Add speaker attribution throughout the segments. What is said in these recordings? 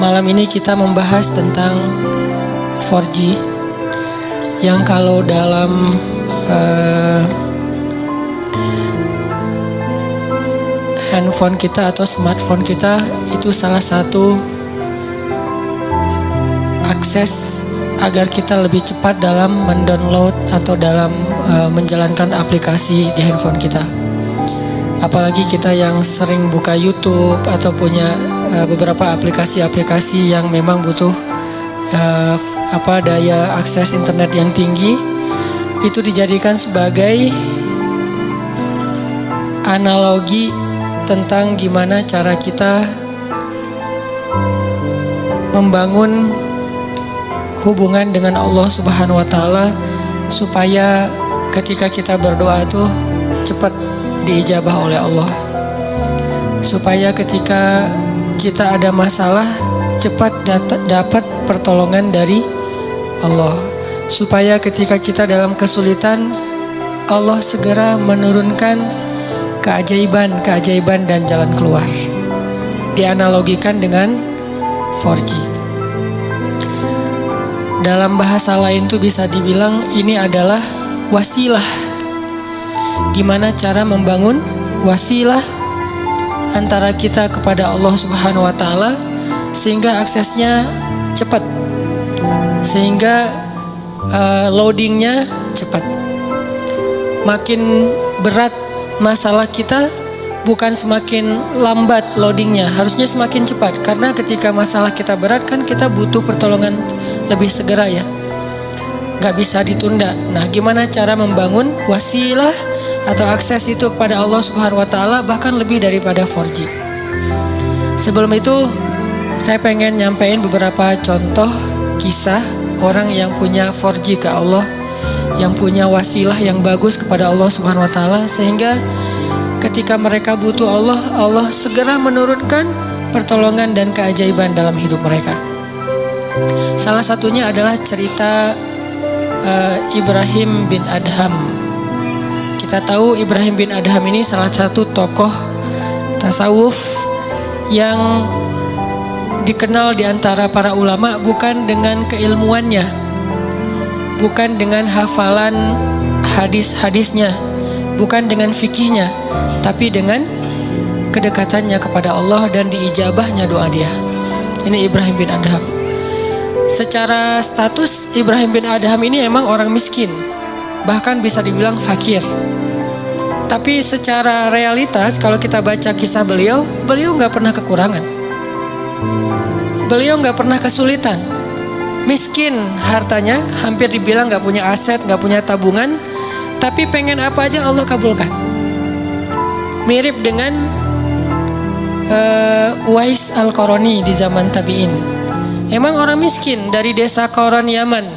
Speaker 1: Malam ini kita membahas tentang 4G yang kalau dalam handphone kita atau smartphone kita itu salah satu akses agar kita lebih cepat dalam mendownload atau dalam menjalankan aplikasi di handphone kita. Apalagi kita yang sering buka YouTube atau punya beberapa aplikasi-aplikasi yang memang butuh daya akses internet yang tinggi, itu dijadikan sebagai analogi tentang gimana cara kita membangun hubungan dengan Allah Subhanahu wa Ta'ala supaya ketika kita berdoa itu cepat diijabah oleh Allah, supaya ketika kita ada masalah cepat dapat pertolongan dari Allah, supaya ketika kita dalam kesulitan Allah segera menurunkan keajaiban dan jalan keluar. Dianalogikan dengan 4G. Dalam bahasa lain tuh bisa dibilang ini adalah wasilah. Gimana cara membangun wasilah antara kita kepada Allah Subhanahu wa Ta'ala sehingga aksesnya cepat, sehingga loadingnya cepat. Makin berat masalah kita, bukan semakin lambat loadingnya, harusnya semakin cepat. Karena ketika masalah kita berat kan kita butuh pertolongan lebih segera ya, gak bisa ditunda. Nah, gimana cara membangun wasilah atau akses itu kepada Allah Subhanahu wa Ta'ala bahkan lebih daripada 4G. Sebelum itu saya pengen nyampein beberapa contoh kisah orang yang punya 4G ke Allah, yang punya wasilah yang bagus kepada Allah Subhanahu wa Ta'ala, sehingga ketika mereka butuh Allah, Allah segera menurunkan pertolongan dan keajaiban dalam hidup mereka. Salah satunya adalah cerita Ibrahim bin Adham. Kita tahu Ibrahim bin Adham ini salah satu tokoh tasawuf yang dikenal di antara para ulama bukan dengan keilmuannya, bukan dengan hafalan hadis-hadisnya, bukan dengan fikihnya, tapi dengan kedekatannya kepada Allah dan diijabahnya doa dia. Ini Ibrahim bin Adham. Secara status Ibrahim bin Adham ini emang orang miskin, bahkan bisa dibilang fakir. Tapi secara realitas kalau kita baca kisah beliau gak pernah kekurangan. Beliau gak pernah kesulitan. Miskin hartanya, hampir dibilang gak punya aset, gak punya tabungan, tapi pengen apa aja Allah kabulkan. Mirip dengan Uwais Al-Qarani di zaman tabi'in. Emang orang miskin dari desa Qaran Yaman,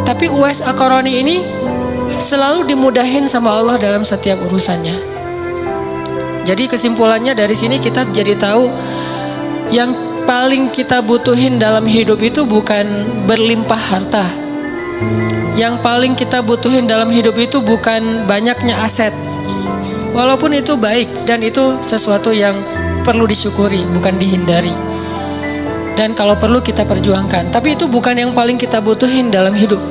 Speaker 1: tapi Uwais Al-Qarani ini selalu dimudahin sama Allah dalam setiap urusannya. Jadi kesimpulannya dari sini kita jadi tahu yang paling kita butuhin dalam hidup itu bukan berlimpah harta. Yang paling kita butuhin dalam hidup itu bukan banyaknya aset. Walaupun itu baik dan itu sesuatu yang perlu disyukuri, bukan dihindari. Dan kalau perlu kita perjuangkan. Tapi itu bukan yang paling kita butuhin dalam hidup.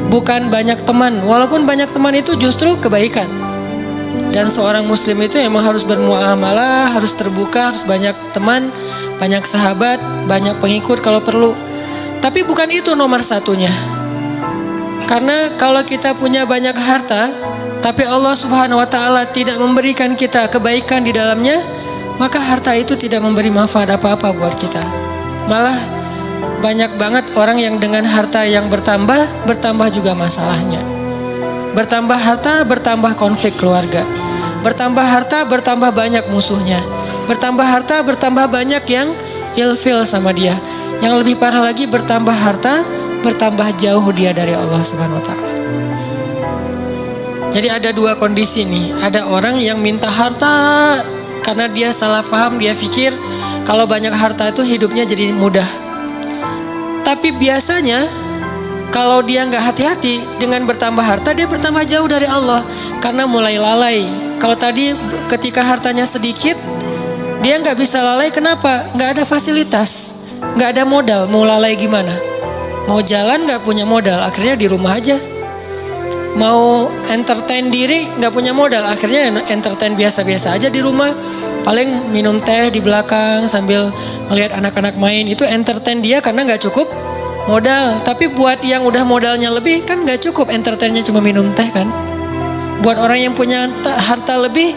Speaker 1: Bukan banyak teman, walaupun banyak teman itu justru kebaikan. Dan seorang muslim itu emang harus bermuamalah, harus terbuka, harus banyak teman, banyak sahabat, banyak pengikut kalau perlu. Tapi bukan itu nomor satunya. Karena kalau kita punya banyak harta, tapi Allah Subhanahu wa Ta'ala tidak memberikan kita kebaikan di dalamnya, maka harta itu tidak memberi manfaat apa-apa buat kita. Malah banyak banget orang yang dengan harta yang bertambah juga masalahnya. Bertambah harta, bertambah konflik keluarga. Bertambah harta, bertambah banyak musuhnya. Bertambah harta, bertambah banyak yang ilfil sama dia. Yang lebih parah lagi, bertambah harta, bertambah jauh dia dari Allah Subhanahu wa Ta'ala. Jadi ada dua kondisi nih. Ada orang yang minta harta karena dia salah paham, dia pikir kalau banyak harta itu hidupnya jadi mudah. Tapi biasanya kalau dia nggak hati-hati dengan bertambah harta, dia bertambah jauh dari Allah karena mulai lalai. Kalau tadi ketika hartanya sedikit, Dia nggak bisa lalai, kenapa? Nggak ada fasilitas, nggak ada modal, mau lalai gimana? Mau jalan nggak punya modal, akhirnya di rumah aja. Mau entertain diri nggak punya modal, akhirnya entertain biasa-biasa aja di rumah. Paling minum teh di belakang sambil ngelihat anak-anak main, itu entertain dia karena nggak cukup modal. Tapi buat yang udah modalnya lebih kan nggak cukup entertainnya cuma minum teh kan. Buat orang yang punya harta lebih,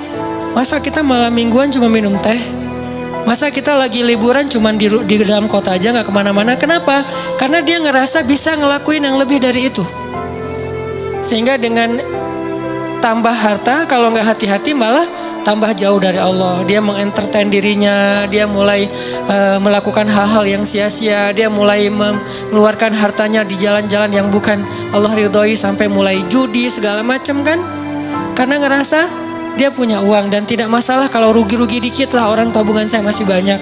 Speaker 1: masa kita malam mingguan cuma minum teh? Masa kita lagi liburan cuma di dalam kota aja nggak kemana-mana? Kenapa? Karena dia ngerasa bisa ngelakuin yang lebih dari itu. Sehingga dengan tambah harta, kalau nggak hati-hati malah tambah jauh dari Allah. Dia mengentertain dirinya, dia mulai melakukan hal-hal yang sia-sia, dia mulai mengeluarkan hartanya di jalan-jalan yang bukan Allah ridhoi, sampai mulai judi segala macam kan? Karena ngerasa dia punya uang dan tidak masalah kalau rugi-rugi dikit lah, orang tabungan saya masih banyak.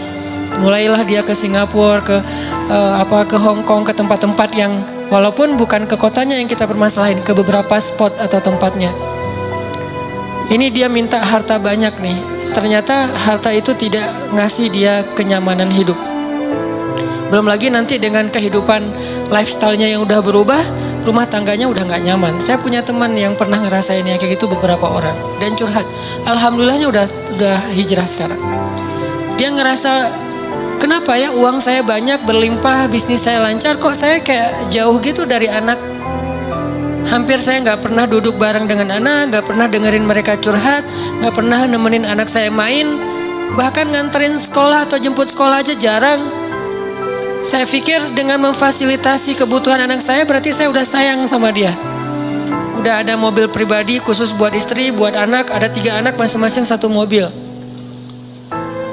Speaker 1: Mulailah dia ke Singapura, ke Hong Kong, ke tempat-tempat yang walaupun bukan ke kotanya yang kita permasalahin, ke beberapa spot atau tempatnya. Ini dia minta harta banyak nih. Ternyata harta itu tidak ngasih dia kenyamanan hidup. Belum lagi nanti dengan kehidupan lifestyle-nya yang udah berubah, rumah tangganya udah gak nyaman. Saya punya teman yang pernah ngerasain yang kayak gitu beberapa orang dan curhat. Alhamdulillahnya udah hijrah sekarang. Dia ngerasa, kenapa ya uang saya banyak, berlimpah, bisnis saya lancar, kok saya kayak jauh gitu dari anak. Hampir saya gak pernah duduk bareng dengan anak, gak pernah dengerin mereka curhat, gak pernah nemenin anak saya main, bahkan nganterin sekolah atau jemput sekolah aja jarang. Saya pikir dengan memfasilitasi kebutuhan anak saya berarti saya udah sayang sama dia. Udah ada mobil pribadi khusus buat istri, buat anak, ada 3 anak masing-masing 1 mobil.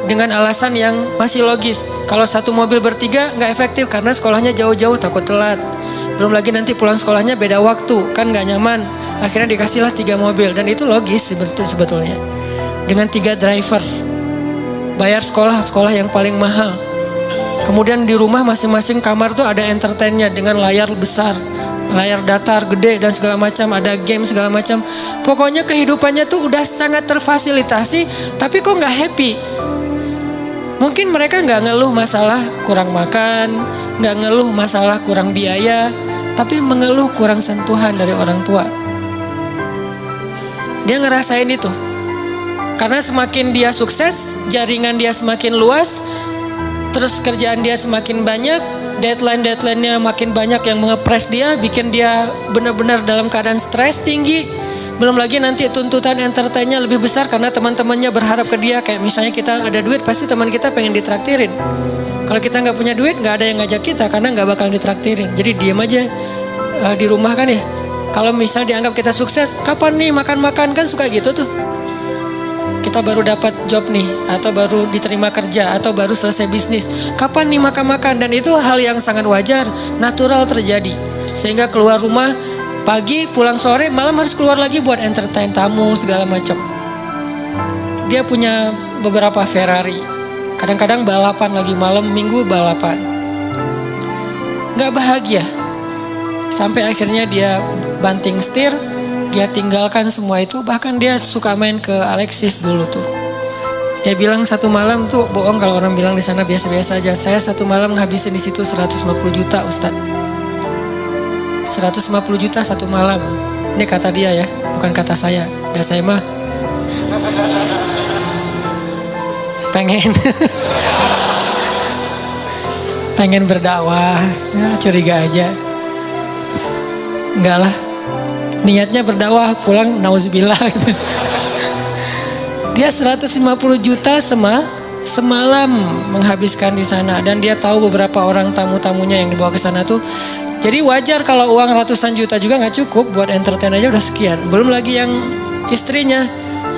Speaker 1: Dengan alasan yang masih logis. Kalau 1 mobil bertiga gak efektif karena sekolahnya jauh-jauh, takut telat. Belum lagi nanti pulang sekolahnya beda waktu, kan gak nyaman. Akhirnya dikasihlah 3 mobil dan itu logis sebetulnya. Dengan 3 driver, bayar sekolah yang paling mahal. Kemudian di rumah masing-masing kamar tuh ada entertainnya dengan layar besar, layar datar gede dan segala macam, ada game segala macam. Pokoknya kehidupannya tuh udah sangat terfasilitasi, tapi kok nggak happy. Mungkin mereka nggak ngeluh masalah kurang makan, nggak ngeluh masalah kurang biaya, tapi mengeluh kurang sentuhan dari orang tua. Dia ngerasain itu. Karena semakin dia sukses, jaringan dia semakin luas, terus kerjaan dia semakin banyak, deadline-nya makin banyak yang mengepres dia, bikin dia benar-benar dalam keadaan stres tinggi. Belum lagi nanti tuntutan entertainnya lebih besar karena teman-temannya berharap ke dia. Kayak misalnya kita ada duit, pasti teman kita pengen ditraktirin. Kalau kita nggak punya duit, nggak ada yang ngajak kita karena nggak bakal ditraktirin. Jadi diem aja di rumah kan ya. Kalau misalnya dianggap kita sukses, kapan nih makan-makan, kan suka gitu tuh. Kita baru dapat job nih, atau baru diterima kerja, atau baru selesai bisnis, kapan nih makan-makan. Dan itu hal yang sangat wajar, natural terjadi. Sehingga keluar rumah pagi, pulang sore, malam harus keluar lagi buat entertain tamu segala macam. Dia punya beberapa Ferrari, kadang-kadang balapan lagi, malam minggu balapan. Gak bahagia. Sampai akhirnya dia banting setir, dia tinggalkan semua itu. Bahkan dia suka main ke Alexis dulu tuh. Dia bilang satu malam tuh, bohong kalau orang bilang di sana biasa-biasa aja. Saya satu malam ngabisin di situ 150 juta Ustadz. 150 juta satu malam. Ini kata dia ya, bukan kata saya. Ya saya mah pengen berdakwah, ya, curiga aja. Enggak lah, niatnya berdakwah, pulang nauzubillah gitu. Dia 150 juta semalam menghabiskan di sana, dan dia tahu beberapa orang tamu-tamunya yang dibawa ke sana tuh. Jadi wajar kalau uang ratusan juta juga nggak cukup buat entertain aja udah sekian. Belum lagi yang istrinya,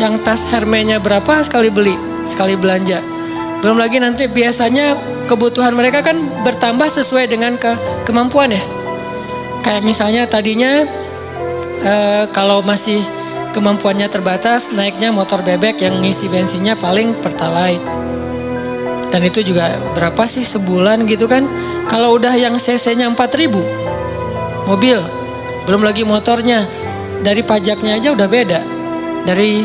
Speaker 1: yang tas Hermes-nya berapa sekali beli, sekali belanja. Belum lagi nanti biasanya kebutuhan mereka kan bertambah sesuai dengan kemampuan ya. Kayak misalnya tadinya kalau masih kemampuannya terbatas, naiknya motor bebek yang ngisi bensinnya paling Pertalite. Dan itu juga berapa sih sebulan gitu kan. Kalau udah yang cc-nya 4.000 mobil, belum lagi motornya, dari pajaknya aja udah beda, dari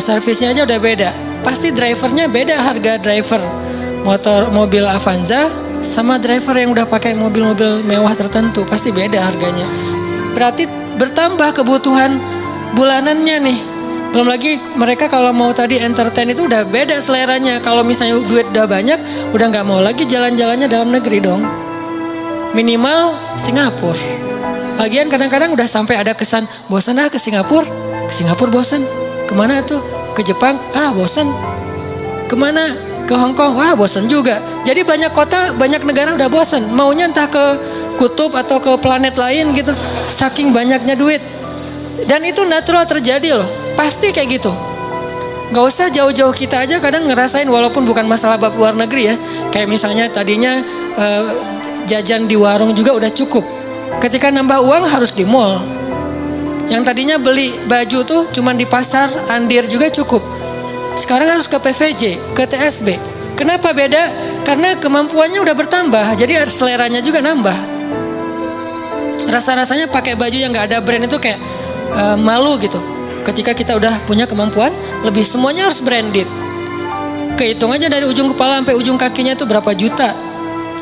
Speaker 1: servisnya aja udah beda. pasti drivernya beda harga driver mobil Avanza sama driver yang udah pakai mobil-mobil mewah tertentu, pasti beda harganya. Berarti bertambah kebutuhan bulanannya nih. Belum lagi mereka kalau mau tadi entertain itu udah beda seleranya. Kalau misalnya duit udah banyak, udah nggak mau lagi jalan-jalannya dalam negeri dong. Minimal Singapura. Lagian kadang-kadang udah sampai ada kesan bosan ke Singapura. Ke Singapura bosan. Kemana tuh? Ke Jepang? Bosan. Kemana? Ke Hong Kong, bosan juga. Jadi banyak kota, banyak negara udah bosan. Maunya entah ke kutub atau ke planet lain gitu. Saking banyaknya duit. Dan itu natural terjadi loh. Pasti kayak gitu. Gak usah jauh-jauh, kita aja kadang ngerasain walaupun bukan masalah bab luar negeri ya. Kayak misalnya tadinya jajan di warung juga udah cukup. Ketika nambah uang harus di mall. Yang tadinya beli baju tuh cuman di pasar Andir juga cukup. Sekarang harus ke PVJ, ke TSB. Kenapa beda? Karena kemampuannya udah bertambah, jadi seleranya juga nambah. Rasa-rasanya pakai baju yang gak ada brand itu kayak malu gitu. Ketika kita udah punya kemampuan, lebih semuanya harus branded. Kehitung aja dari ujung kepala sampai ujung kakinya itu berapa juta.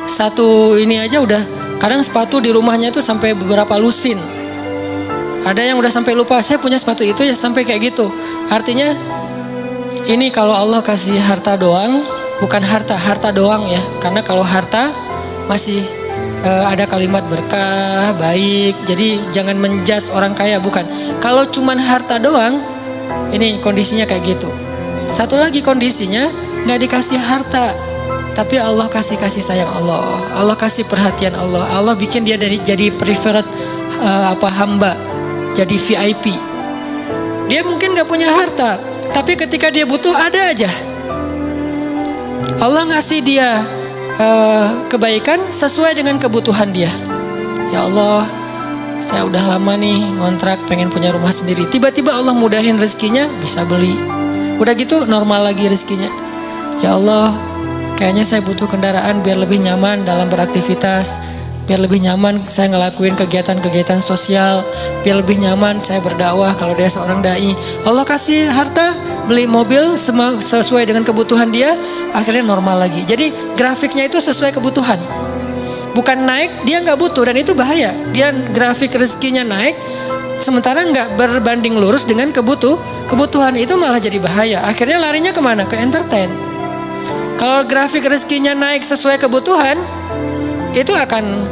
Speaker 1: Satu ini aja udah, kadang sepatu di rumahnya itu sampai beberapa lusin. Ada yang udah sampai lupa, saya punya sepatu itu ya sampai kayak gitu. Artinya ini kalau Allah kasih harta doang, bukan harta doang ya. Karena kalau harta masih ada kalimat berkah, baik. Jadi jangan menjudge orang kaya, bukan. Kalau cuman harta doang, ini kondisinya kayak gitu. Satu lagi kondisinya nggak dikasih harta, tapi Allah kasih sayang Allah. Allah kasih perhatian Allah. Allah bikin dia jadi preferred hamba, jadi VIP. Dia mungkin nggak punya harta, tapi ketika dia butuh ada aja. Allah ngasih dia kebaikan sesuai dengan kebutuhan dia. Ya Allah, saya udah lama nih ngontrak pengen punya rumah sendiri. Tiba-tiba Allah mudahin rezekinya bisa beli. Udah gitu normal lagi rezekinya. Ya Allah, kayaknya saya butuh kendaraan biar lebih nyaman dalam beraktivitas. Biar lebih nyaman saya ngelakuin kegiatan-kegiatan sosial. Biar lebih nyaman saya berdakwah kalau dia seorang dai. Allah kasih harta, beli mobil sesuai dengan kebutuhan dia, akhirnya normal lagi. Jadi grafiknya itu sesuai kebutuhan. Bukan naik, dia nggak butuh, dan itu bahaya. Dia grafik rezekinya naik, sementara nggak berbanding lurus dengan kebutuhan, itu malah jadi bahaya. Akhirnya larinya kemana? Ke entertain. Kalau grafik rezekinya naik sesuai kebutuhan, itu akan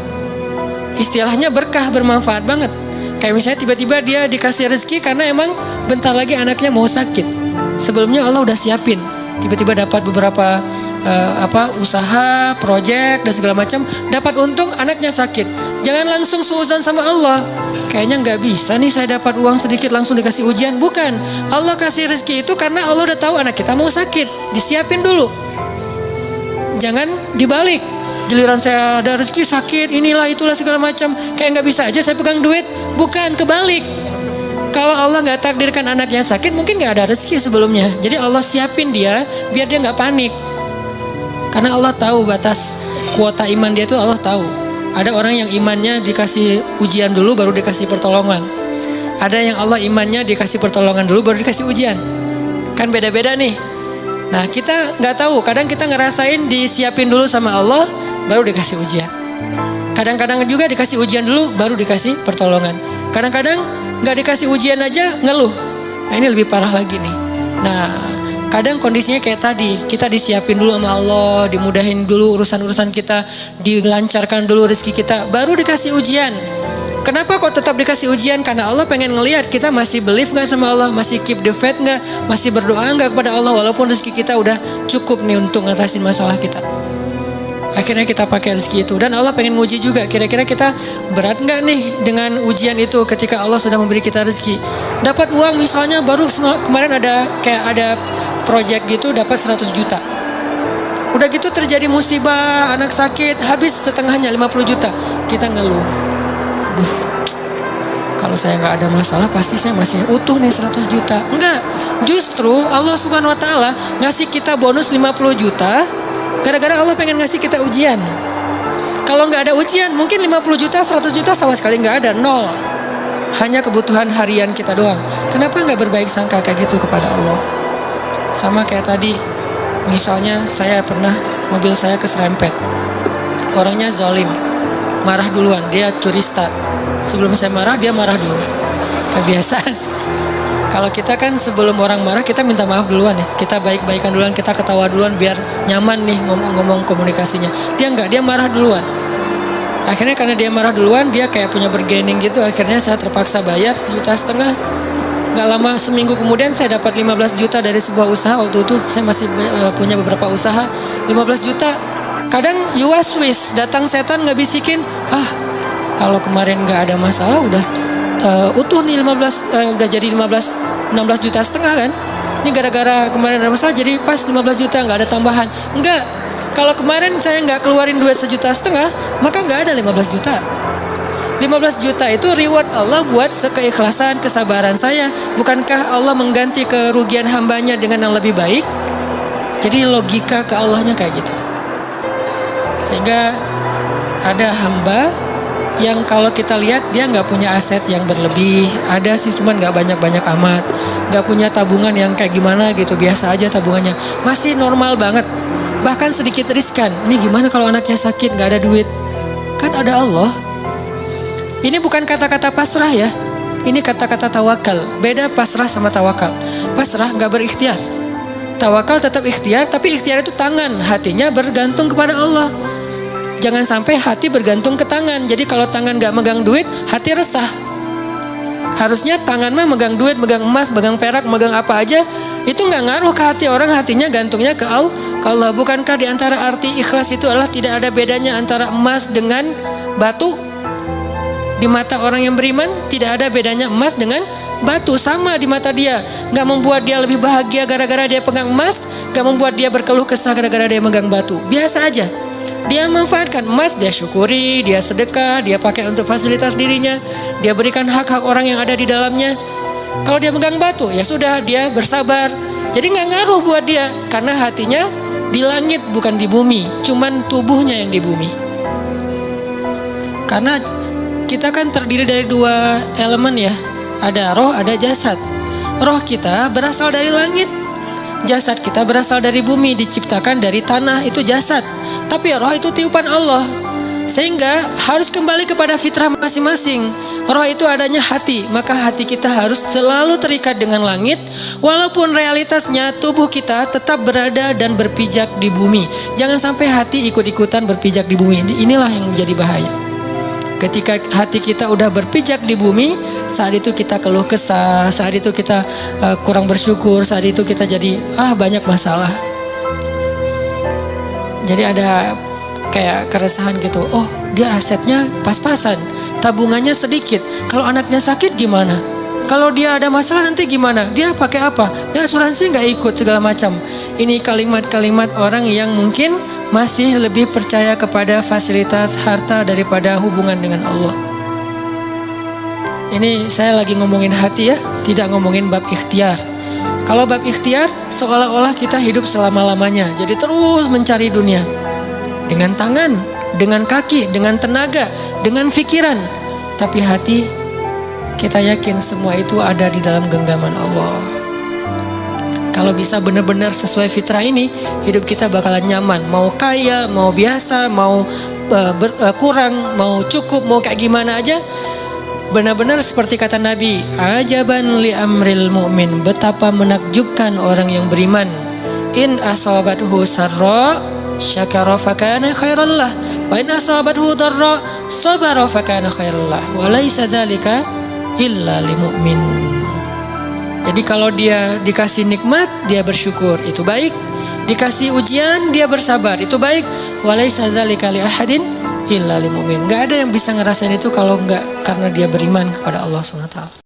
Speaker 1: istilahnya berkah, bermanfaat banget. Kayak misalnya tiba-tiba dia dikasih rezeki karena emang bentar lagi anaknya mau sakit. Sebelumnya Allah udah siapin. Tiba-tiba dapat beberapa usaha, proyek dan segala macam, dapat untung, anaknya sakit. Jangan langsung suuzon sama Allah. Kayaknya nggak bisa nih saya dapat uang sedikit langsung dikasih ujian. Bukan. Allah kasih rezeki itu karena Allah udah tahu anak kita mau sakit. Disiapin dulu. Jangan dibalik. Giliran saya ada rezeki sakit, inilah itulah segala macam, kayak nggak bisa aja saya pegang duit. Bukan, kebalik. Kalau Allah nggak takdirkan anaknya sakit, mungkin nggak ada rezeki sebelumnya. Jadi Allah siapin dia biar dia nggak panik. Karena Allah tahu batas kuota iman dia tuh, Allah tahu. Ada orang yang imannya dikasih ujian dulu baru dikasih pertolongan. Ada yang Allah imannya dikasih pertolongan dulu baru dikasih ujian. Kan beda-beda nih. Nah kita nggak tahu. Kadang kita ngerasain disiapin dulu sama Allah, baru dikasih ujian. Kadang-kadang juga dikasih ujian dulu baru dikasih pertolongan. Kadang-kadang gak dikasih ujian aja ngeluh. Nah ini lebih parah lagi nih. Nah kadang kondisinya kayak tadi, kita disiapin dulu sama Allah, dimudahin dulu urusan-urusan kita, dilancarkan dulu rezeki kita, baru dikasih ujian. Kenapa kok tetap dikasih ujian? Karena Allah pengen ngelihat kita masih believe gak sama Allah, masih keep the faith gak, masih berdoa gak kepada Allah walaupun rezeki kita udah cukup nih untuk ngatasin masalah kita. Akhirnya kita pakai rezeki itu. Dan Allah pengen nguji juga, kira-kira kita berat gak nih dengan ujian itu ketika Allah sudah memberi kita rezeki. Dapat uang misalnya baru kemarin ada project gitu dapat 100 juta. Udah gitu terjadi musibah, anak sakit, habis setengahnya 50 juta. Kita ngeluh. Aduh, kalau saya gak ada masalah pasti saya masih utuh nih 100 juta. Enggak, justru Allah Subhanahu Wa Taala ngasih kita bonus 50 juta gara-gara Allah pengen ngasih kita ujian. Kalau nggak ada ujian, mungkin 50 juta, 100 juta sama sekali nggak ada, nol. Hanya kebutuhan harian kita doang. Kenapa nggak berbaik sangka kayak gitu kepada Allah? Sama kayak tadi, misalnya saya pernah mobil saya keserempet, orangnya zalim, marah duluan, dia curi start. Sebelum saya marah, dia marah dulu. Kebiasaan. Kalau kita kan sebelum orang marah, kita minta maaf duluan ya. Kita baik-baikan duluan, kita ketawa duluan biar nyaman nih ngomong komunikasinya. Dia enggak, dia marah duluan. Akhirnya karena dia marah duluan, dia kayak punya bergening gitu. Akhirnya saya terpaksa bayar 1,5 juta. Gak lama, seminggu kemudian saya dapat 15 juta dari sebuah usaha. Waktu itu saya masih punya beberapa usaha. 15 juta. Kadang you was wish, datang setan ngebisikin, kalau kemarin gak ada masalah udah utuh nih 15, udah jadi 16 juta setengah kan. Ini gara-gara kemarin ada masalah jadi pas 15 juta, gak ada tambahan. Enggak, kalau kemarin saya gak keluarin duit 1,5 juta, maka gak ada 15 juta. 15 juta itu reward Allah buat keikhlasan, kesabaran saya. Bukankah Allah mengganti kerugian hambanya dengan yang lebih baik? Jadi logika ke Allahnya kayak gitu. Sehingga ada hamba yang kalau kita lihat dia nggak punya aset yang berlebih. Ada sih cuman nggak banyak-banyak amat. Nggak punya tabungan yang kayak gimana gitu, biasa aja tabungannya. Masih normal banget. Bahkan sedikit riskan. Ini gimana kalau anaknya sakit nggak ada duit? Kan ada Allah. Ini bukan kata-kata pasrah ya. Ini kata-kata tawakal. Beda pasrah sama tawakal. Pasrah nggak berikhtiar. Tawakal tetap ikhtiar, tapi ikhtiar itu tangan. Hatinya bergantung kepada Allah. Jangan sampai hati bergantung ke tangan. Jadi kalau tangan nggak megang duit, hati resah. Harusnya tangan mah megang duit, megang emas, megang perak, megang apa aja. Itu nggak ngaruh ke hati orang. Hatinya gantungnya ke Allah. Bukankah di antara arti ikhlas itu adalah tidak ada bedanya antara emas dengan batu? Di mata orang yang beriman tidak ada bedanya emas dengan batu, sama di mata dia. Gak membuat dia lebih bahagia gara-gara dia pegang emas, gak membuat dia berkeluh kesah gara-gara dia megang batu. Biasa aja. Dia manfaatkan emas, dia syukuri, dia sedekah, dia pakai untuk fasilitas dirinya, dia berikan hak-hak orang yang ada di dalamnya. Kalau dia megang batu, ya sudah, dia bersabar. Jadi gak ngaruh buat dia, karena hatinya di langit bukan di bumi, cuman tubuhnya yang di bumi. Karena kita kan terdiri dari 2 elemen ya. Ada roh, ada jasad. Roh kita berasal dari langit. Jasad kita berasal dari bumi, diciptakan dari tanah, itu jasad. Tapi roh itu tiupan Allah. Sehingga harus kembali kepada fitrah masing-masing. Roh itu adanya hati, maka hati kita harus selalu terikat dengan langit. Walaupun realitasnya tubuh kita tetap berada dan berpijak di bumi. Jangan sampai hati ikut-ikutan berpijak di bumi. Inilah yang menjadi bahaya. Ketika hati kita udah berpijak di bumi, saat itu kita keluh kesah, saat itu kita kurang bersyukur, saat itu kita jadi banyak masalah. Jadi ada kayak keresahan gitu. Oh, dia asetnya pas-pasan, tabungannya sedikit. Kalau anaknya sakit gimana? Kalau dia ada masalah nanti gimana? Dia pakai apa? Dia asuransi nggak ikut segala macam. Ini kalimat-kalimat orang yang mungkin masih lebih percaya kepada fasilitas harta daripada hubungan dengan Allah. Ini saya lagi ngomongin hati ya, tidak ngomongin bab ikhtiar. Kalau bab ikhtiar, seolah-olah kita hidup selama-lamanya. Jadi terus mencari dunia. Dengan tangan, dengan kaki, dengan tenaga, dengan pikiran. Tapi hati, kita yakin semua itu ada di dalam genggaman Allah. Kalau bisa benar-benar sesuai fitrah ini, hidup kita bakalan nyaman. Mau kaya, mau biasa, mau kurang, mau cukup, mau kayak gimana aja. Benar-benar seperti kata Nabi, ajaban li amril mu'min, betapa menakjubkan orang yang beriman. In asabathu sarra syakara fakana khairallah, wa in asabathu darra sabara fakana khairallah, wa laisa dzalika illa lil mu'min. Jadi kalau dia dikasih nikmat, dia bersyukur, itu baik. Dikasih ujian, dia bersabar, itu baik. Wa laisa dzalika li ahadin illa lil mu'min. Enggak ada yang bisa ngerasain itu kalau enggak karena dia beriman kepada Allah SWT.